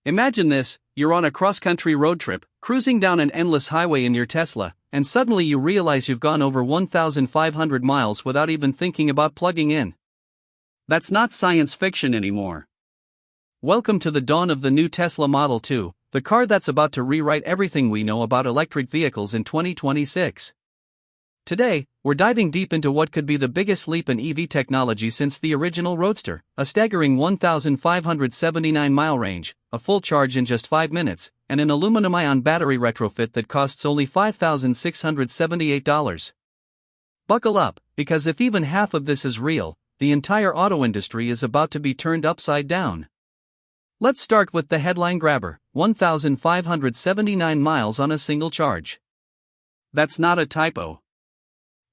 Imagine this: you're on a cross-country road trip, cruising down an endless highway in your Tesla, and suddenly you realize you've gone over 1,500 miles without even thinking about plugging in. That's not science fiction anymore. Welcome to the dawn of the new Tesla Model 2, the car that's about to rewrite everything we know about electric vehicles in 2026. Today, we're diving deep into what could be the biggest leap in EV technology since the original Roadster, a staggering 1,579-mile range, a full charge in just 5 minutes, and an aluminum-ion battery retrofit that costs only $5,678. Buckle up, because if even half of this is real, the entire auto industry is about to be turned upside down. Let's start with the headline grabber: 1,579 miles on a single charge. That's not a typo.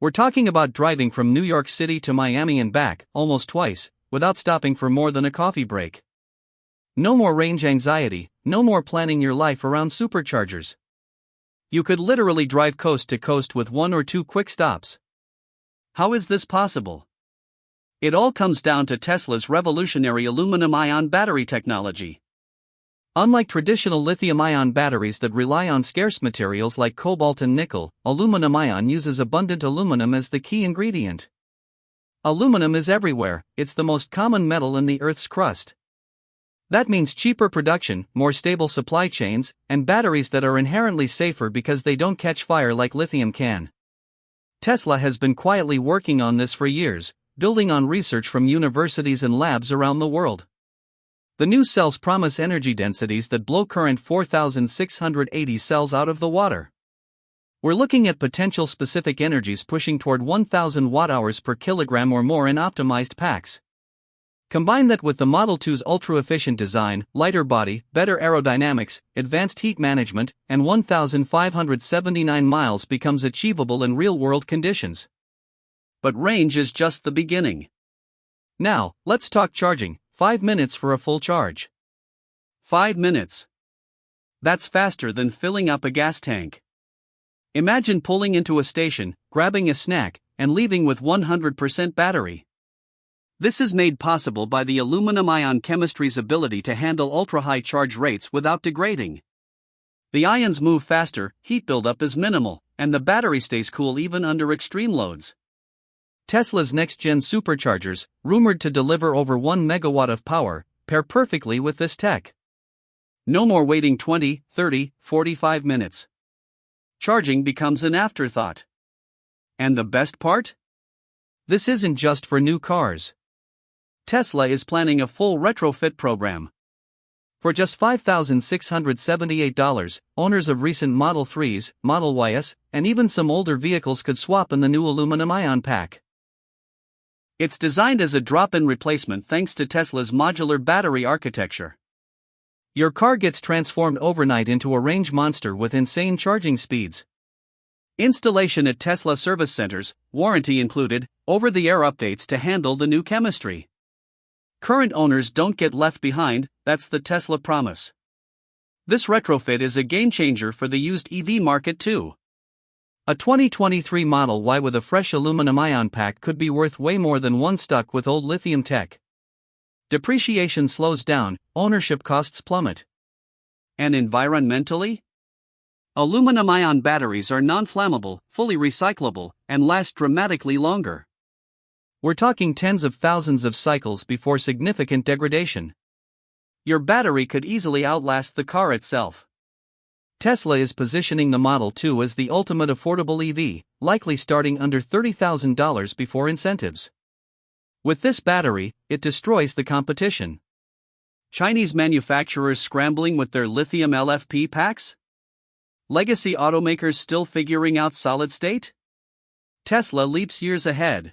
We're talking about driving from New York City to Miami and back, almost twice, without stopping for more than a coffee break. No more range anxiety, no more planning your life around superchargers. You could literally drive coast to coast with 1 or 2 quick stops. How is this possible? It all comes down to Tesla's revolutionary aluminum-ion battery technology. Unlike traditional lithium-ion batteries that rely on scarce materials like cobalt and nickel, aluminum-ion uses abundant aluminum as the key ingredient. Aluminum is everywhere; it's the most common metal in the Earth's crust. That means cheaper production, more stable supply chains, and batteries that are inherently safer because they don't catch fire like lithium can. Tesla has been quietly working on this for years, building on research from universities and labs around the world. The new cells promise energy densities that blow current 4,680 cells out of the water. We're looking at potential specific energies pushing toward 1,000 watt-hours per kilogram or more in optimized packs. Combine that with the Model 2's ultra-efficient design, lighter body, better aerodynamics, advanced heat management, and 1,579 miles becomes achievable in real-world conditions. But range is just the beginning. Now, let's talk charging. 5 minutes for a full charge. 5 minutes. That's faster than filling up a gas tank. Imagine pulling into a station, grabbing a snack, and leaving with 100% battery. This is made possible by the aluminum-ion chemistry's ability to handle ultra-high charge rates without degrading. The ions move faster, heat buildup is minimal, and the battery stays cool even under extreme loads. Tesla's next-gen superchargers, rumored to deliver over 1 megawatt of power, pair perfectly with this tech. No more waiting 20, 30, 45 minutes. Charging becomes an afterthought. And the best part? This isn't just for new cars. Tesla is planning a full retrofit program. For just $5,678, owners of recent Model 3s, Model Ys, and even some older vehicles could swap in the new aluminum-ion pack. It's designed as a drop-in replacement thanks to Tesla's modular battery architecture. Your car gets transformed overnight into a range monster with insane charging speeds. Installation at Tesla service centers, warranty included, over-the-air updates to handle the new chemistry. Current owners don't get left behind, that's the Tesla promise. This retrofit is a game-changer for the used EV market too. A 2023 Model Y with a fresh aluminum-ion pack could be worth way more than one stuck with old lithium tech. Depreciation slows down, ownership costs plummet. And environmentally? Aluminum-ion batteries are non-flammable, fully recyclable, and last dramatically longer. We're talking tens of thousands of cycles before significant degradation. Your battery could easily outlast the car itself. Tesla is positioning the Model 2 as the ultimate affordable EV, likely starting under $30,000 before incentives. With this battery, it destroys the competition. Chinese manufacturers scrambling with their lithium LFP packs? Legacy automakers still figuring out solid state? Tesla leaps years ahead.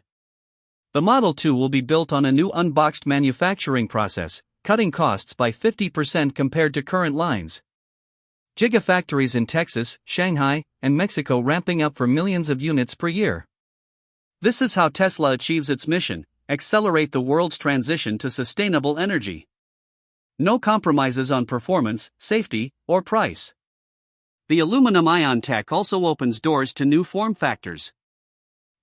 The Model 2 will be built on a new unboxed manufacturing process, cutting costs by 50% compared to current lines. Gigafactories in Texas, Shanghai, and Mexico ramping up for millions of units per year. This is how Tesla achieves its mission: accelerate the world's transition to sustainable energy. No compromises on performance, safety, or price. The aluminum-ion tech also opens doors to new form factors.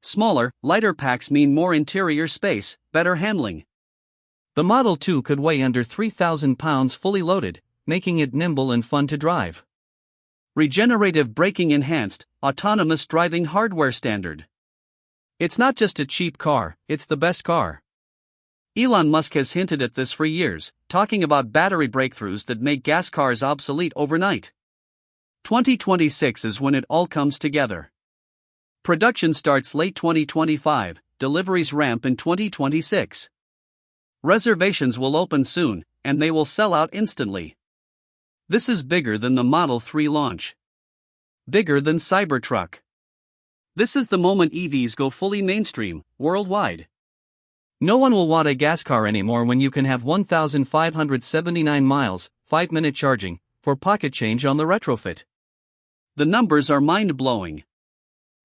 Smaller, lighter packs mean more interior space, better handling. The Model 2 could weigh under 3,000 pounds fully loaded, making it nimble and fun to drive. Regenerative braking enhanced, autonomous driving hardware standard. It's not just a cheap car, it's the best car. Elon Musk has hinted at this for years, talking about battery breakthroughs that make gas cars obsolete overnight. 2026 is when it all comes together. Production starts late 2025, deliveries ramp in 2026. Reservations will open soon, and they will sell out instantly. This is bigger than the Model 3 launch. Bigger than Cybertruck. This is the moment EVs go fully mainstream, worldwide. No one will want a gas car anymore when you can have 1,579 miles, 5-minute charging, for pocket change on the Retrofit. The numbers are mind-blowing.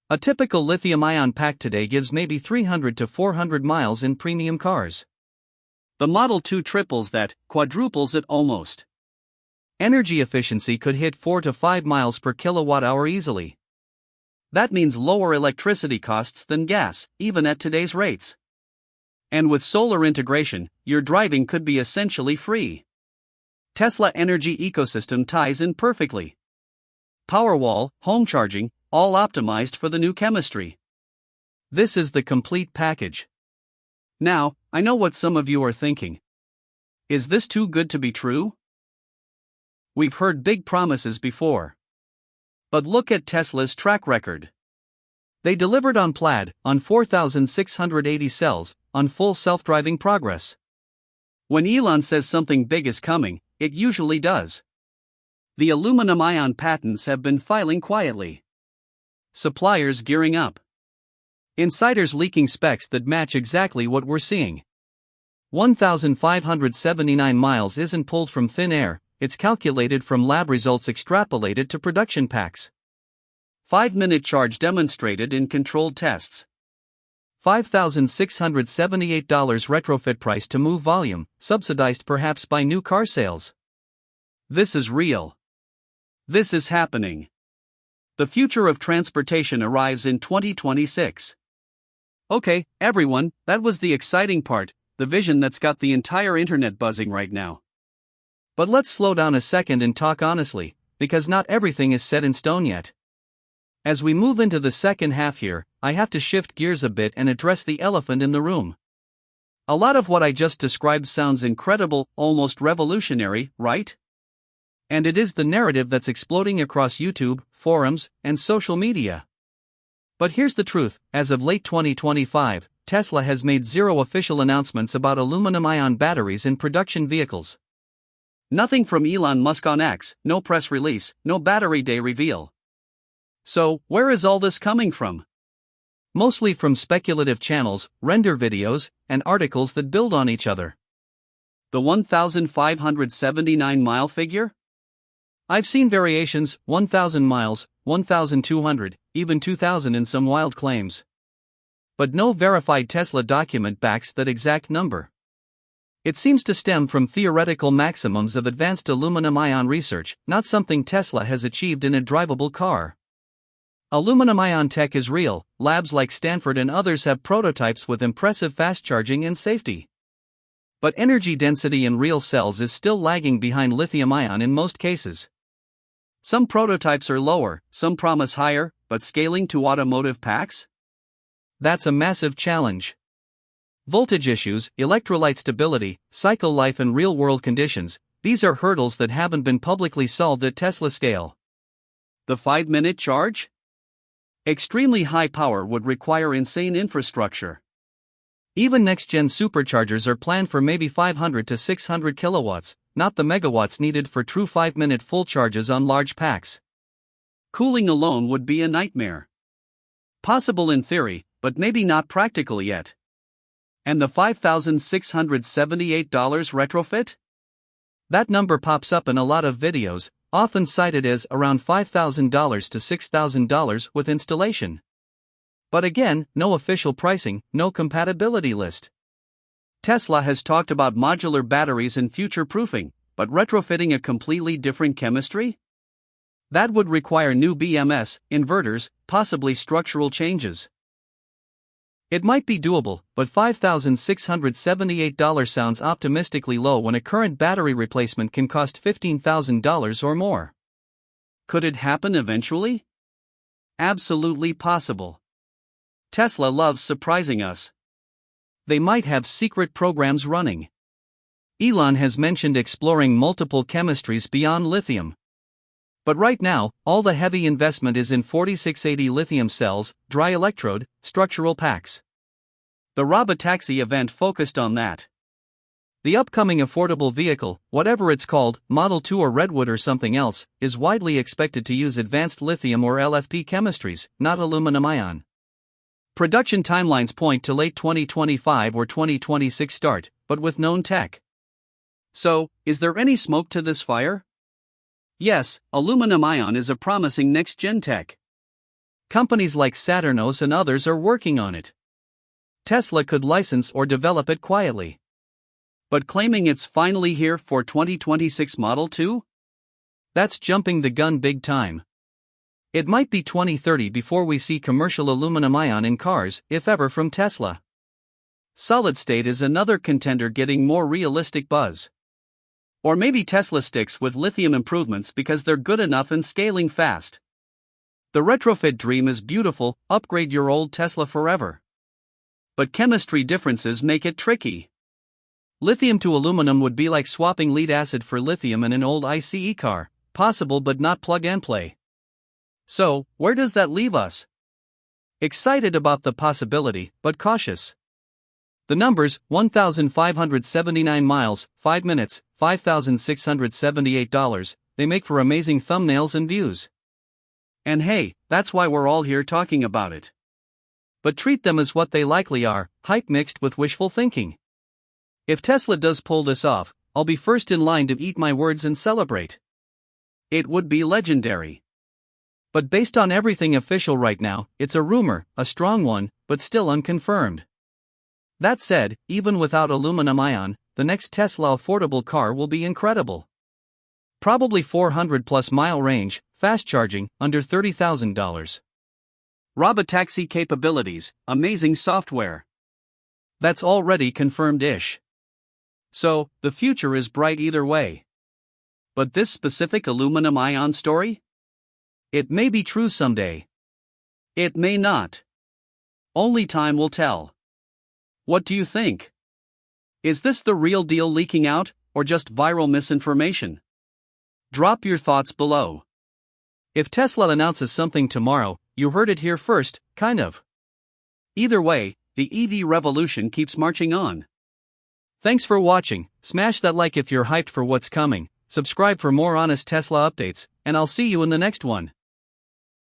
A typical lithium-ion pack today gives maybe 300 to 400 miles in premium cars. The Model 2 triples that, quadruples it almost. Energy efficiency could hit 4 to 5 miles per kilowatt-hour easily. That means lower electricity costs than gas, even at today's rates. And with solar integration, your driving could be essentially free. Tesla energy ecosystem ties in perfectly. Powerwall, home charging, all optimized for the new chemistry. This is the complete package. Now, I know what some of you are thinking. Is this too good to be true? We've heard big promises before. But look at Tesla's track record. They delivered on Plaid, on 4,680 cells, on full self-driving progress. When Elon says something big is coming, it usually does. The aluminum-ion patents have been filing quietly. Suppliers gearing up. Insiders leaking specs that match exactly what we're seeing. 1,579 miles isn't pulled from thin air, it's calculated from lab results extrapolated to production packs. 5-minute charge demonstrated in controlled tests. $5,678 retrofit price to move volume, subsidized perhaps by new car sales. This is real. This is happening. The future of transportation arrives in 2026. Okay, everyone, that was the exciting part, the vision that's got the entire internet buzzing right now. But let's slow down a second and talk honestly, because not everything is set in stone yet. As we move into the second half here, I have to shift gears a bit and address the elephant in the room. A lot of what I just described sounds incredible, almost revolutionary, right? And it is the narrative that's exploding across YouTube, forums, and social media. But here's the truth, as of late 2025, Tesla has made zero official announcements about aluminum-ion batteries in production vehicles. Nothing from Elon Musk on X, no press release, no battery day reveal. So, where is all this coming from? Mostly from speculative channels, render videos, and articles that build on each other. The 1,579-mile figure? I've seen variations, 1,000 miles, 1,200, even 2,000 in some wild claims. But no verified Tesla document backs that exact number. It seems to stem from theoretical maximums of advanced aluminum-ion research, not something Tesla has achieved in a drivable car. Aluminum-ion tech is real, labs like Stanford and others have prototypes with impressive fast charging and safety. But energy density in real cells is still lagging behind lithium-ion in most cases. Some prototypes are lower, some promise higher, but scaling to automotive packs? That's a massive challenge. Voltage issues, electrolyte stability, cycle life and real-world conditions, these are hurdles that haven't been publicly solved at Tesla scale. The 5-minute charge? Extremely high power would require insane infrastructure. Even next-gen superchargers are planned for maybe 500 to 600 kilowatts, not the megawatts needed for true 5-minute full charges on large packs. Cooling alone would be a nightmare. Possible in theory, but maybe not practical yet. And the $5,678 retrofit? That number pops up in a lot of videos, often cited as around $5,000 to $6,000 with installation. But again, no official pricing, no compatibility list. Tesla has talked about modular batteries and future-proofing, but retrofitting a completely different chemistry? That would require new BMS, inverters, possibly structural changes. It might be doable, but $5,678 sounds optimistically low when a current battery replacement can cost $15,000 or more. Could it happen eventually? Absolutely possible. Tesla loves surprising us. They might have secret programs running. Elon has mentioned exploring multiple chemistries beyond lithium. But right now, all the heavy investment is in 4680 lithium cells, dry electrode, structural packs. The Robotaxi event focused on that. The upcoming affordable vehicle, whatever it's called, Model 2 or Redwood or something else, is widely expected to use advanced lithium or LFP chemistries, not aluminum ion. Production timelines point to late 2025 or 2026 start, but with known tech. So, is there any smoke to this fire? Yes, aluminum ion is a promising next-gen tech. Companies like Saturnos and others are working on it. Tesla could license or develop it quietly. But claiming it's finally here for 2026 Model 2? That's jumping the gun big time. It might be 2030 before we see commercial aluminum ion in cars, if ever, from Tesla. Solid state is another contender getting more realistic buzz. Or maybe Tesla sticks with lithium improvements because they're good enough and scaling fast. The retrofit dream is beautiful, upgrade your old Tesla forever. But chemistry differences make it tricky. Lithium to aluminum would be like swapping lead acid for lithium in an old ICE car, possible but not plug and play. So, where does that leave us? Excited about the possibility, but cautious. The numbers, 1,579 miles, 5 minutes, $5,678, they make for amazing thumbnails and views. And hey, that's why we're all here talking about it. But treat them as what they likely are, hype mixed with wishful thinking. If Tesla does pull this off, I'll be first in line to eat my words and celebrate. It would be legendary. But based on everything official right now, it's a rumor, a strong one, but still unconfirmed. That said, even without aluminum ion, the next Tesla affordable car will be incredible. Probably 400+ mile range, fast charging, under $30,000. Robotaxi capabilities, amazing software. That's already confirmed-ish. So, the future is bright either way. But this specific aluminum ion story? It may be true someday. It may not. Only time will tell. What do you think? Is this the real deal leaking out, or just viral misinformation? Drop your thoughts below. If Tesla announces something tomorrow, you heard it here first, kind of. Either way, the EV revolution keeps marching on. Thanks for watching, smash that like if you're hyped for what's coming, subscribe for more honest Tesla updates, and I'll see you in the next one.